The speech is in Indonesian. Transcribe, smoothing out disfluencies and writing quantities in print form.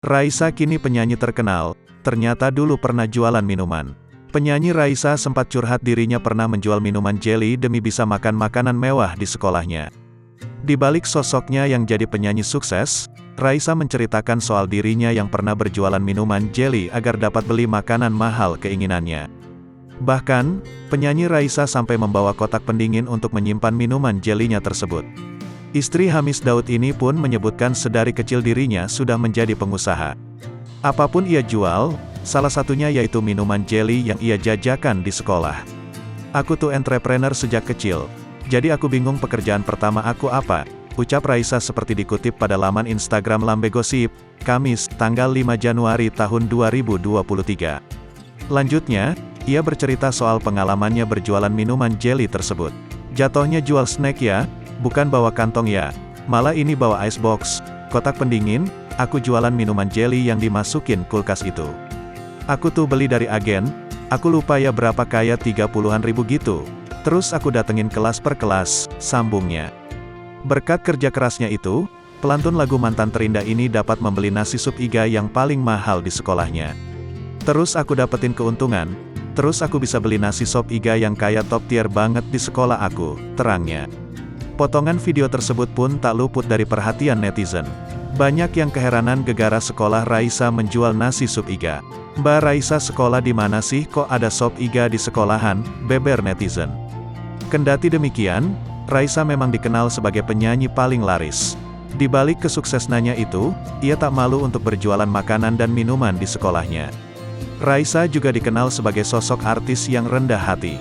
Raisa kini penyanyi terkenal, ternyata dulu pernah jualan minuman. Penyanyi Raisa sempat curhat dirinya pernah menjual minuman jelly demi bisa makan makanan mewah di sekolahnya. Di balik sosoknya yang jadi penyanyi sukses, Raisa menceritakan soal dirinya yang pernah berjualan minuman jelly agar dapat beli makanan mahal keinginannya. Bahkan, penyanyi Raisa sampai membawa kotak pendingin untuk menyimpan minuman jelly-nya tersebut. Istri Hamis Daud ini pun menyebutkan sedari kecil dirinya sudah menjadi pengusaha. Apapun ia jual, salah satunya yaitu minuman jelly yang ia jajakan di sekolah. "Aku tuh entrepreneur sejak kecil, jadi aku bingung pekerjaan pertama aku apa," ucap Raisa seperti dikutip pada laman Instagram Lambe Gosip, Kamis, tanggal 5 Januari tahun 2023. Lanjutnya, ia bercerita soal pengalamannya berjualan minuman jelly tersebut. "Jatohnya jual snack ya, bukan bawa kantong ya, malah ini bawa icebox, kotak pendingin, aku jualan minuman jelly yang dimasukin kulkas itu. Aku tuh beli dari agen, aku lupa ya berapa kayak 30-an ribu gitu. Terus aku datengin kelas per kelas," sambungnya. Berkat kerja kerasnya itu, pelantun lagu Mantan Terindah ini dapat membeli nasi sup iga yang paling mahal di sekolahnya. "Terus aku dapetin keuntungan, terus aku bisa beli nasi sop iga yang kayak top tier banget di sekolah aku," terangnya. Potongan video tersebut pun tak luput dari perhatian netizen. Banyak yang keheranan gegara sekolah Raisa menjual nasi sup iga. "Mbak Raisa sekolah di mana sih kok ada sop iga di sekolahan?" beber netizen. Kendati demikian, Raisa memang dikenal sebagai penyanyi paling laris. Di balik kesuksesannya itu, ia tak malu untuk berjualan makanan dan minuman di sekolahnya. Raisa juga dikenal sebagai sosok artis yang rendah hati.